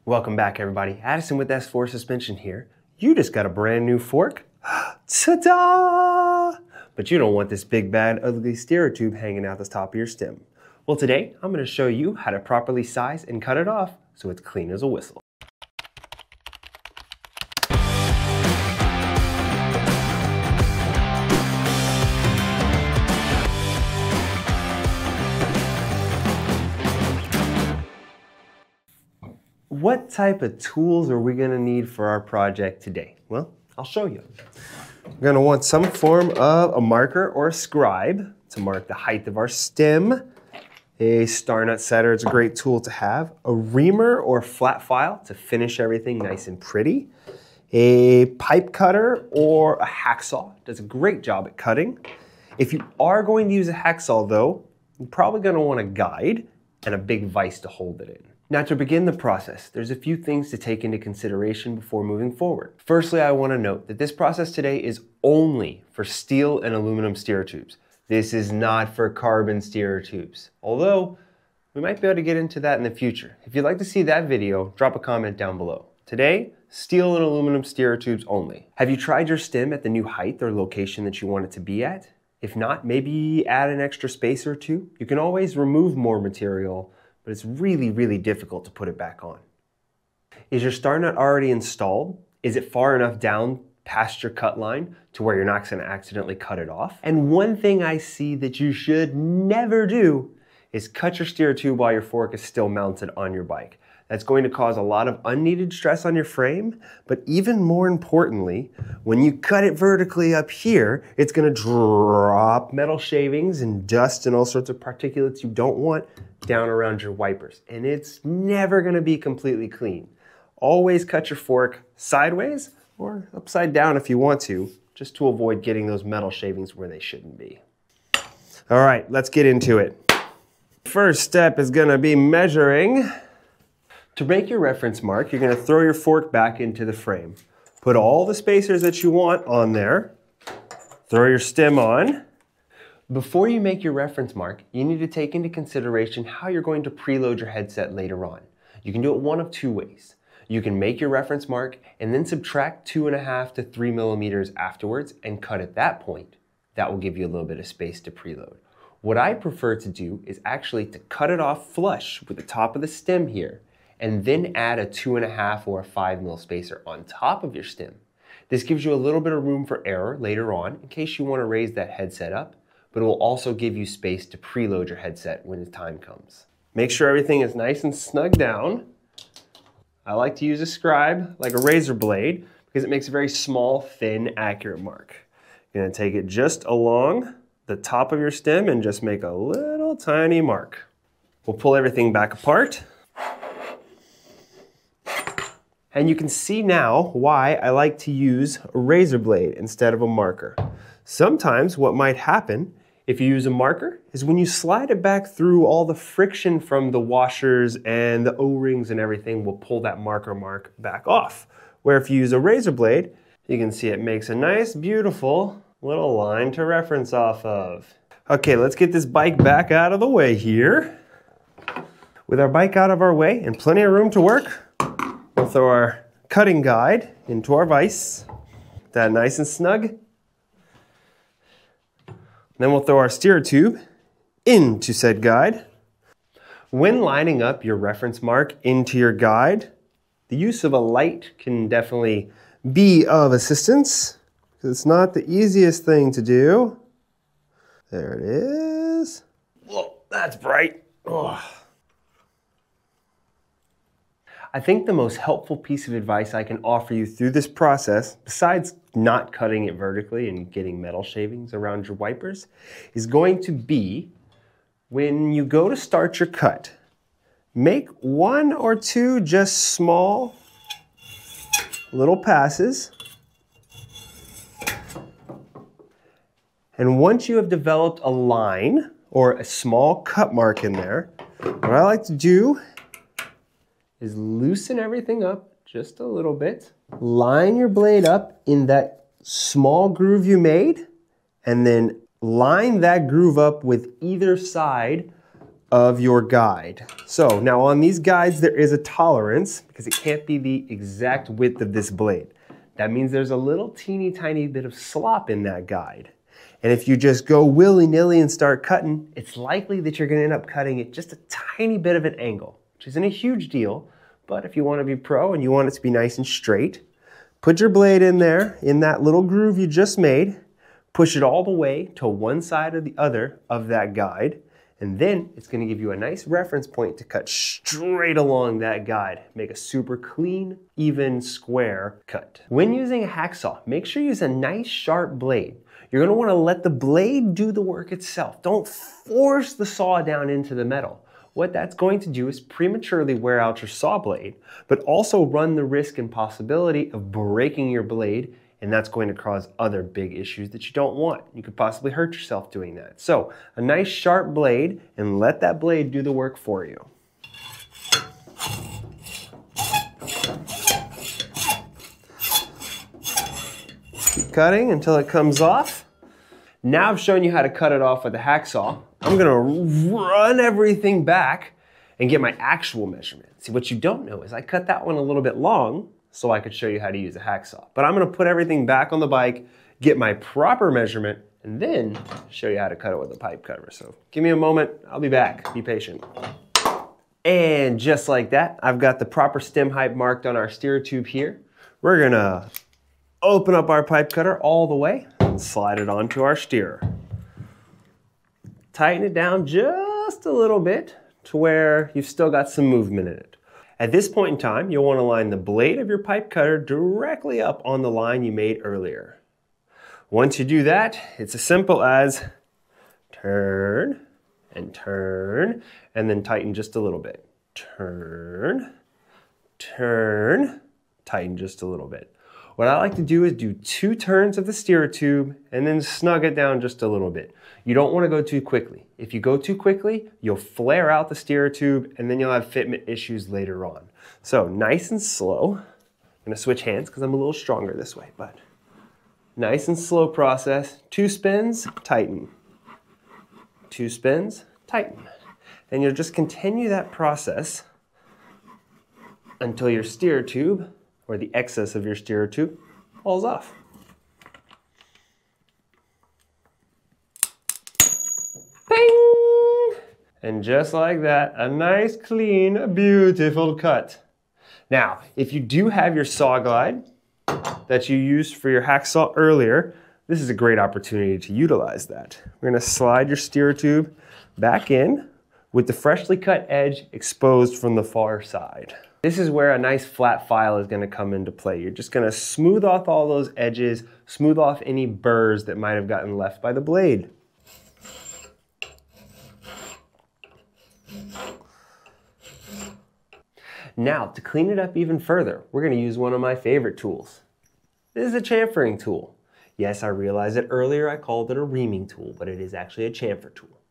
Welcome back, everybody. Addison with S4 Suspension here. You just got a brand new fork. Ta-da! But you don't want this big, bad, ugly steerer tube hanging out the top of your stem. Well, today I'm going to show you how to properly size and cut it off so it's clean as a whistle. What type of tools are we going to need for our project today? Well, I'll show you. We're going to want some form of a marker or a scribe to mark the height of our stem. A star nut setter is a great tool to have. A reamer or flat file to finish everything nice and pretty. A pipe cutter or a hacksaw does a great job at cutting. If you are going to use a hacksaw though, you're probably going to want a guide and a big vise to hold it in. Now, to begin the process, there's a few things to take into consideration before moving forward. Firstly, I want to note that this process today is only for steel and aluminum steerer tubes. This is not for carbon steerer tubes, although we might be able to get into that in the future. If you'd like to see that video, drop a comment down below. Today, steel and aluminum steerer tubes only. Have you tried your stem at the new height or location that you want it to be at? If not, maybe add an extra spacer or two. You can always remove more material, but it's really, really difficult to put it back on. Is your star nut already installed? Is it far enough down past your cut line to where you're not going to accidentally cut it off? And one thing I see that you should never do is cut your steerer tube while your fork is still mounted on your bike. That's going to cause a lot of unneeded stress on your frame, but even more importantly, when you cut it vertically up here, it's going to drop metal shavings and dust and all sorts of particulates you don't want down around your wipers, and it's never going to be completely clean. Always cut your fork sideways or upside down if you want to, just to avoid getting those metal shavings where they shouldn't be. All right, let's get into it. First step is going to be measuring. To make your reference mark, you're going to throw your fork back into the frame. Put all the spacers that you want on there. Throw your stem on. Before you make your reference mark, you need to take into consideration how you're going to preload your headset later on. You can do it one of two ways. You can make your reference mark and then subtract 2.5 to 3 millimeters afterwards and cut at that point. That will give you a little bit of space to preload. What I prefer to do is actually to cut it off flush with the top of the stem here, and then add a 2.5 or a 5 mil spacer on top of your stem. This gives you a little bit of room for error later on in case you want to raise that headset up, but it will also give you space to preload your headset when the time comes. Make sure everything is nice and snug down. I like to use a scribe, like a razor blade, because it makes a very small, thin, accurate mark. You're going to take it just along the top of your stem and just make a little tiny mark. We'll pull everything back apart. And you can see now why I like to use a razor blade instead of a marker. Sometimes what might happen if you use a marker is when you slide it back through, all the friction from the washers and the O-rings and everything will pull that marker mark back off. Where if you use a razor blade, you can see it makes a nice, beautiful little line to reference off of. Okay, let's get this bike back out of the way here. With our bike out of our way and plenty of room to work, we'll throw our cutting guide into our vise. That nice and snug. Then we'll throw our steerer tube into said guide. When lining up your reference mark into your guide, the use of a light can definitely be of assistance, because it's not the easiest thing to do. There it is. Whoa, that's bright. Oh. I think the most helpful piece of advice I can offer you through this process, besides not cutting it vertically and getting metal shavings around your wipers, is going to be when you go to start your cut, make 1 or 2 just small little passes. And once you have developed a line or a small cut mark in there, what I like to do is loosen everything up just a little bit. Line your blade up in that small groove you made, and then line that groove up with either side of your guide. So now on these guides, there is a tolerance because it can't be the exact width of this blade. That means there's a little teeny tiny bit of slop in that guide. And if you just go willy-nilly and start cutting, it's likely that you're going to end up cutting it just a tiny bit of an angle, which isn't a huge deal. But if you want to be pro and you want it to be nice and straight, put your blade in there, in that little groove you just made, push it all the way to one side or the other of that guide, and then it's going to give you a nice reference point to cut straight along that guide. Make a super clean, even, square cut. When using a hacksaw, make sure you use a nice sharp blade. You're going to want to let the blade do the work itself. Don't force the saw down into the metal. What that's going to do is prematurely wear out your saw blade, but also run the risk and possibility of breaking your blade, and that's going to cause other big issues that you don't want. You could possibly hurt yourself doing that. So a nice sharp blade, and let that blade do the work for you. Keep cutting until it comes off. Now I've shown you how to cut it off with a hacksaw. I'm gonna run everything back and get my actual measurement. See, what you don't know is I cut that one a little bit long so I could show you how to use a hacksaw. But I'm gonna put everything back on the bike, get my proper measurement, and then show you how to cut it with a pipe cutter. So give me a moment, I'll be back, be patient. And just like that, I've got the proper stem height marked on our steer tube here. We're gonna open up our pipe cutter all the way and slide it onto our steer. Tighten it down just a little bit to where you've still got some movement in it. At this point in time, you'll want to line the blade of your pipe cutter directly up on the line you made earlier. Once you do that, it's as simple as turn, and then tighten just a little bit. Turn, turn, tighten just a little bit. What I like to do is do 2 turns of the steer tube and then snug it down just a little bit. You don't want to go too quickly. If you go too quickly, you'll flare out the steer tube and then you'll have fitment issues later on. So nice and slow. I'm going to switch hands because I'm a little stronger this way, but nice and slow process. 2 spins, tighten. 2 spins, tighten. And you'll just continue that process until your steer tube, or the excess of your steer tube, falls off. Bing! And just like that, a nice, clean, beautiful cut. Now, if you do have your saw glide that you used for your hacksaw earlier, this is a great opportunity to utilize that. We're gonna slide your steer tube back in with the freshly cut edge exposed from the far side. This is where a nice flat file is going to come into play. You're just going to smooth off all those edges, smooth off any burrs that might have gotten left by the blade. Now, to clean it up even further, we're going to use one of my favorite tools. This is a chamfering tool. Yes, I realized that earlier I called it a reaming tool, but it is actually a chamfer tool.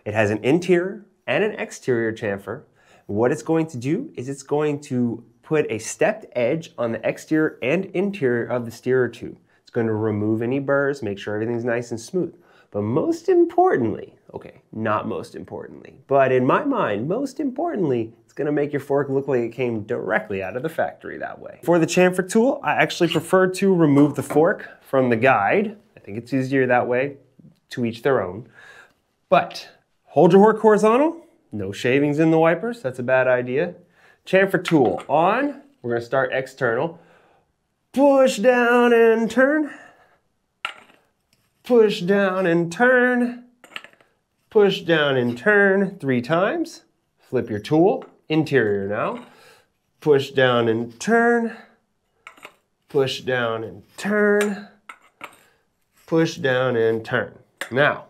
It has an interior and an exterior chamfer. What it's going to do is it's going to put a stepped edge on the exterior and interior of the steerer tube. It's going to remove any burrs, make sure everything's nice and smooth. But most importantly, okay, not most importantly, but in my mind, most importantly, it's going to make your fork look like it came directly out of the factory that way. For the chamfer tool, I actually prefer to remove the fork from the guide. I think it's easier that way, to each their own. But hold your fork horizontal. No shavings in the wipers, that's a bad idea. Chamfer tool on, we're going to start external. Push down and turn. Push down and turn. Push down and turn 3 times. Flip your tool, interior now. Push down and turn. Push down and turn. Push down and turn. Now,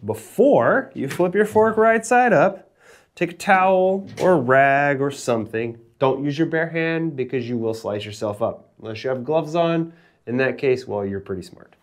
before you flip your fork right side up, take a towel or a rag or something. Don't use your bare hand because you will slice yourself up. Unless you have gloves on, in that case, well, you're pretty smart.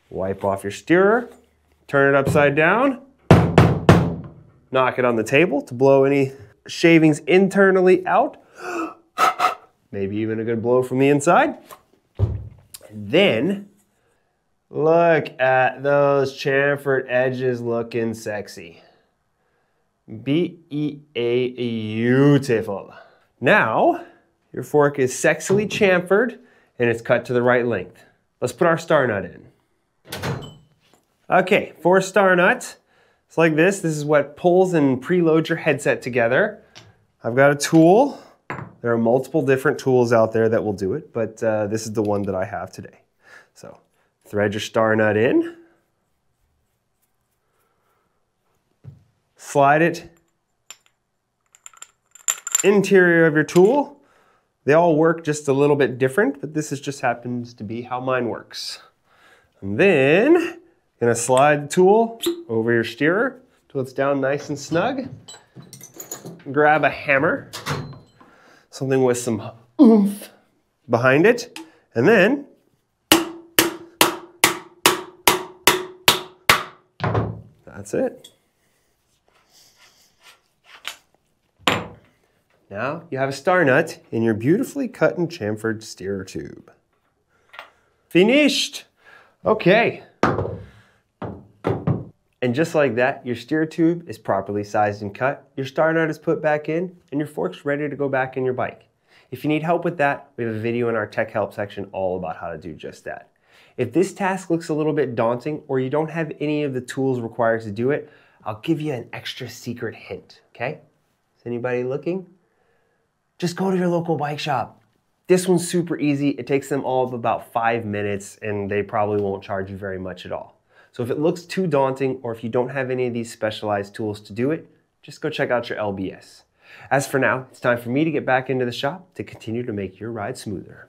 Wipe off your steerer, turn it upside down, knock it on the table to blow any shavings internally out. Maybe even a good blow from the inside. And then, look at those chamfered edges looking sexy. Beautiful. Now, your fork is sexily chamfered and it's cut to the right length. Let's put our star nut in. Okay, for a star nut, it's like this. This is what pulls and preloads your headset together. I've got a tool. There are multiple different tools out there that will do it, but this is the one that I have today. So, thread your star nut in. Slide it interior of your tool. They all work just a little bit different, but this just happens to be how mine works. And then, you're gonna slide the tool over your steerer till it's down nice and snug. Grab a hammer, something with some oomph behind it, and then that's it. Now you have a star nut in your beautifully cut and chamfered steerer tube. Finished! Okay. And just like that, your steer tube is properly sized and cut, your star nut is put back in, and your fork's ready to go back in your bike. If you need help with that, we have a video in our tech help section all about how to do just that. If this task looks a little bit daunting or you don't have any of the tools required to do it, I'll give you an extra secret hint, okay? Is anybody looking? Just go to your local bike shop. This one's super easy. It takes them all of about 5 minutes and they probably won't charge you very much at all. So if it looks too daunting or if you don't have any of these specialized tools to do it, just go check out your LBS. As for now, it's time for me to get back into the shop to continue to make your ride smoother.